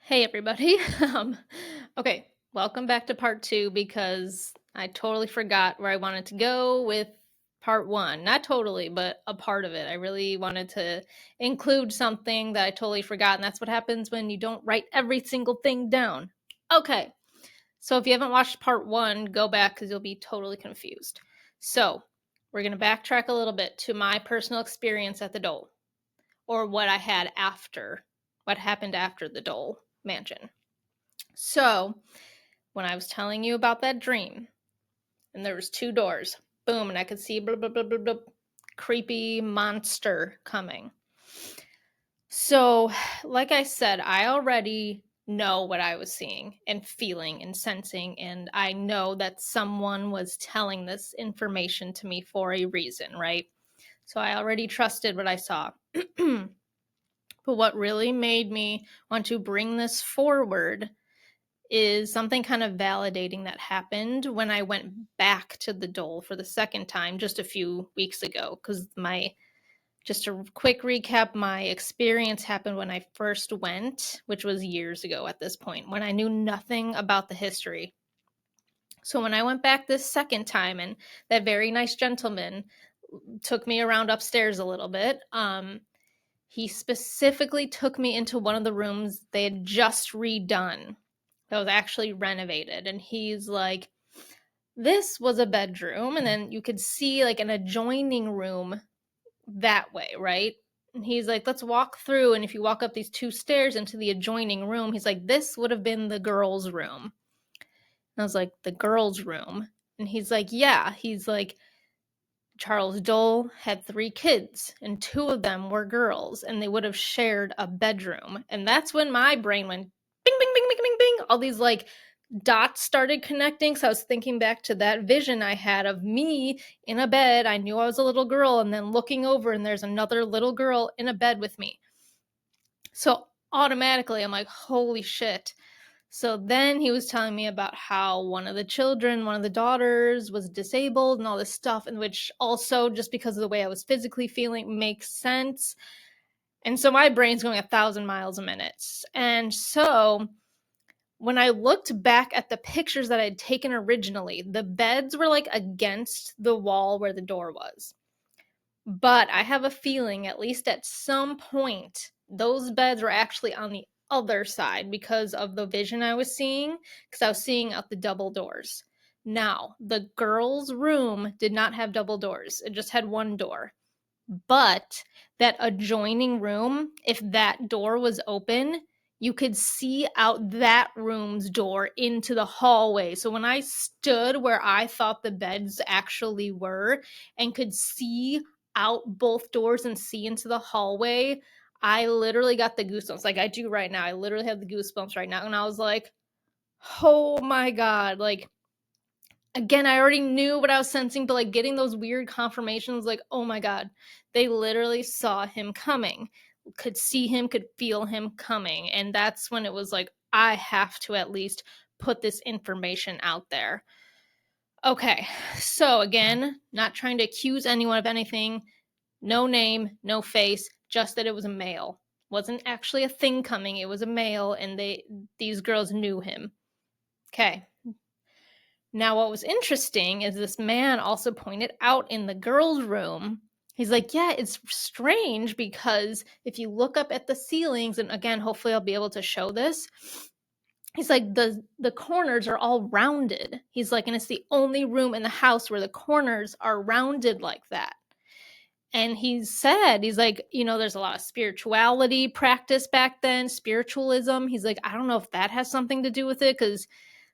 Hey everybody. Okay, welcome back to part two because I totally forgot where I wanted to go with part one. Not totally, but a part of it. I really wanted to include something that I totally forgot, and that's what happens when you don't write every single thing down. Okay, so if you haven't watched part one, go back because you'll be totally confused. So we're going to backtrack a little bit to my personal experience at the Dole, or what I had after, what happened after the Dole mansion. So, when I was telling you about that dream, and there was two doors, boom, and I could see blah, blah, blah, blah, blah, creepy monster coming. So, like I said, I already know what I was seeing and feeling and sensing, and I know that someone was telling this information to me for a reason, right? So I already trusted what I saw. But what really made me want to bring this forward is something kind of validating that happened when I went back to the Dole for the second time just a few weeks ago. Because just a quick recap, my experience happened when I first went, which was years ago at this point, when I knew nothing about the history. So when I went back this second time, and that very nice gentleman took me around upstairs a little bit, he specifically took me into one of the rooms they had just redone that was actually renovated. And he's like, this was a bedroom. And then you could see like an adjoining room that way, right? And he's like, let's walk through. And if you walk up these two stairs into the adjoining room, he's like, this would have been the girls' room. And I was like, the girls' room? And he's like, yeah. He's like, Charles Dole had 3 kids, and 2 of them were girls, and they would have shared a bedroom. And that's when my brain went bing, bing, bing, bing, bing, bing. All these like dots started connecting. So I was thinking back to that vision I had of me in a bed. I knew I was a little girl, and then looking over, and there's another little girl in a bed with me. So automatically, I'm like, holy shit. So then he was telling me about how one of the children, one of the daughters, was disabled and all this stuff, in which also, just because of the way I was physically feeling, makes sense. And so my brain's going 1,000 miles a minute. And so when I looked back at the pictures that I'd taken originally, the beds were like against the wall where the door was. But I have a feeling, at least at some point, those beds were actually on the other side because of the vision I was seeing, because I was seeing out the double doors. Now, the girls' room did not have double doors, it just had one door. But that adjoining room, if that door was open, you could see out that room's door into the hallway. So when I stood where I thought the beds actually were and could see out both doors and see into the hallway, I literally got the goosebumps like I do right now. I literally have the goosebumps right now. And I was like, oh my God. Like, again, I already knew what I was sensing, but like getting those weird confirmations, like, oh my God, they literally saw him coming, could see him, could feel him coming. And that's when it was like, I have to at least put this information out there. Okay, so again, not trying to accuse anyone of anything, no name, no face, just that it was a male. Wasn't actually a thing coming, it was a male, and these girls knew him. Okay. Now, what was interesting is this man also pointed out in the girls' room, he's like, yeah, it's strange because if you look up at the ceilings, and again, hopefully I'll be able to show this, he's like, the corners are all rounded. He's like, and it's the only room in the house where the corners are rounded like that. And he said, he's like, there's a lot of spirituality practice back then, spiritualism. He's like, I don't know if that has something to do with it, because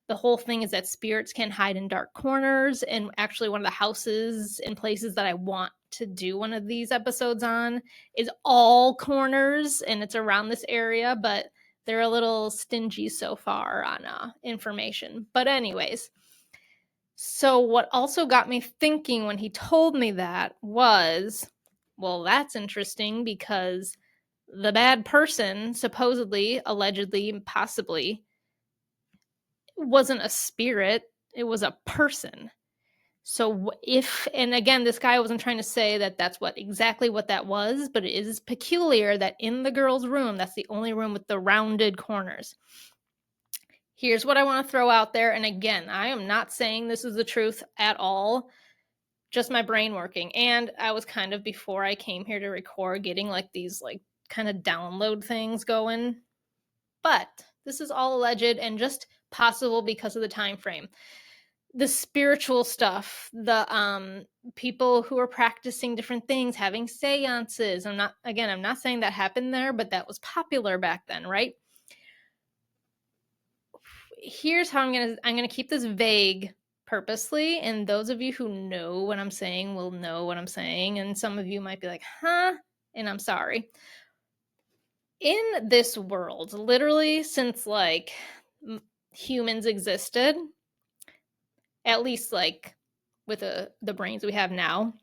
the whole thing is that spirits can hide in dark corners. And actually, one of the houses and places that I want to do one of these episodes on is all corners, and it's around this area, but they're a little stingy so far on information. But anyways, so what also got me thinking when he told me that was, well, that's interesting because the bad person, supposedly, allegedly, possibly, wasn't a spirit, it was a person. So and again, this guy wasn't trying to say that that's exactly what that was, but it is peculiar that in the girl's room, that's the only room with the rounded corners. Here's what I want to throw out there. And again, I am not saying this is the truth at all, just my brain working. And I was kind of, before I came here to record, getting like these like kind of download things going. But this is all alleged and just possible because of the time frame. The spiritual stuff, the people who are practicing different things, having seances. I'm not saying that happened there, but that was popular back then, right? Here's how I'm gonna keep this vague purposely, and those of you who know what I'm saying will know what I'm saying, and some of you might be like, huh? And I'm sorry. In this world, literally since like humans existed, at least like with the brains we have now,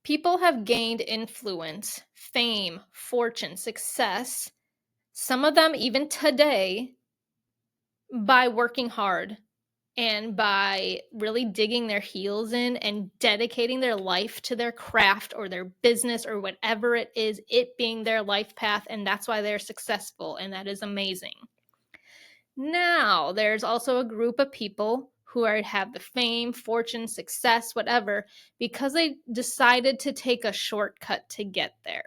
people have gained influence, fame, fortune, success, some of them even today, by working hard and by really digging their heels in and dedicating their life to their craft or their business or whatever it is, it being their life path. And that's why they're successful. And that is amazing. Now, there's also a group of people who have the fame, fortune, success, whatever, because they decided to take a shortcut to get there.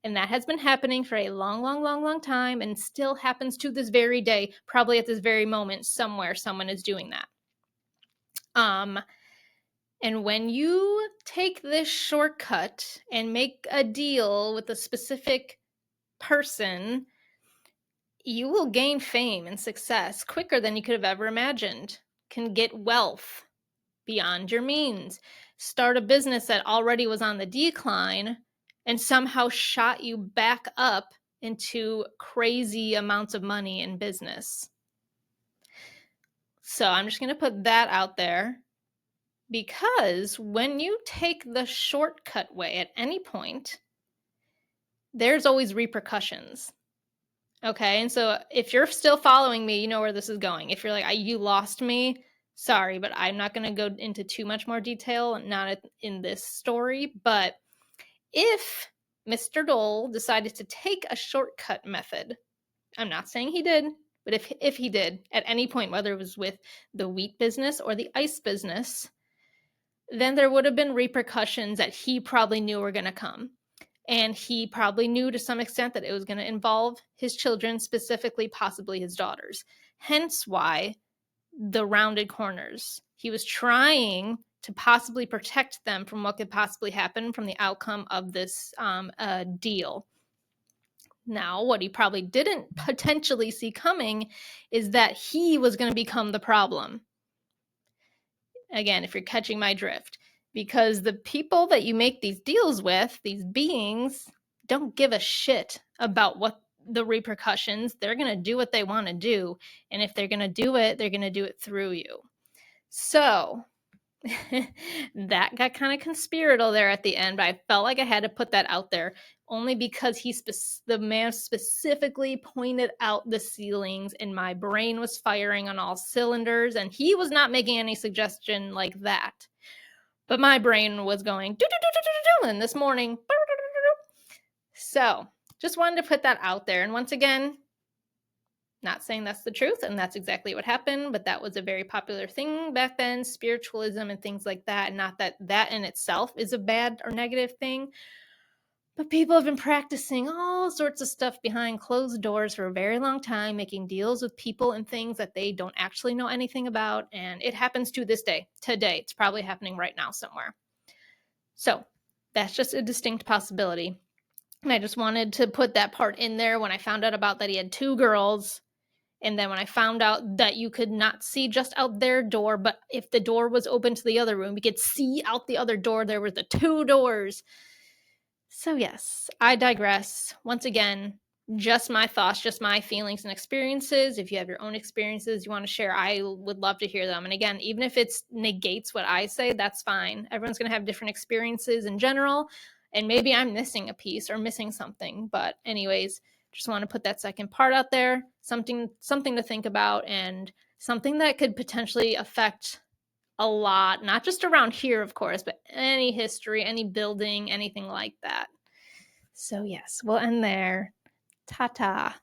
And that has been happening for a long, long, long, long time and still happens to this very day. Probably at this very moment, somewhere, someone is doing that. And when you take this shortcut and make a deal with a specific person, you will gain fame and success quicker than you could have ever imagined. Can get wealth beyond your means. Start a business that already was on the decline and somehow shot you back up into crazy amounts of money in business. So I'm just going to put that out there, because when you take the shortcut way at any point, there's always repercussions. Okay, and so if you're still following me, you know where this is going. If you're like, you lost me, sorry, but I'm not going to go into too much more detail, not in this story. But if Mr. Dole decided to take a shortcut method, I'm not saying he did, but if he did at any point, whether it was with the wheat business or the ice business, then there would have been repercussions that he probably knew were going to come. And he probably knew to some extent that it was going to involve his children, specifically possibly his daughters. Hence why the rounded corners. He was trying to possibly protect them from what could possibly happen from the outcome of this deal. Now, what he probably didn't potentially see coming is that he was going to become the problem. Again, if you're catching my drift. Because the people that you make these deals with, these beings, don't give a shit about what the repercussions. They're going to do what they want to do. And if they're going to do it, they're going to do it through you. So that got kind of conspiratorial there at the end, but I felt like I had to put that out there only because the man specifically pointed out the ceilings and my brain was firing on all cylinders, and he was not making any suggestion like that. But my brain was going, and this morning, so just wanted to put that out there. And once again, not saying that's the truth and that's exactly what happened, but that was a very popular thing back then, spiritualism and things like that. Not that that in itself is a bad or negative thing, but people have been practicing all sorts of stuff behind closed doors for a very long time, making deals with people and things that they don't actually know anything about. And it happens to this day. Today, it's probably happening right now somewhere. So that's just a distinct possibility. And I just wanted to put that part in there when I found out about that he had two girls. And then when I found out that you could not see just out their door, but if the door was open to the other room, you could see out the other door. There were the two doors. So yes, I digress. Once again, just my thoughts, just my feelings and experiences. If you have your own experiences you want to share, I would love to hear them. And again, even if it negates what I say, that's fine. Everyone's going to have different experiences in general. And maybe I'm missing a piece or missing something. But anyways, just want to put that second part out there. Something to think about, and something that could potentially affect a lot, not just around here, of course, but any history, any building, anything like that. So, yes, we'll end there. Ta ta.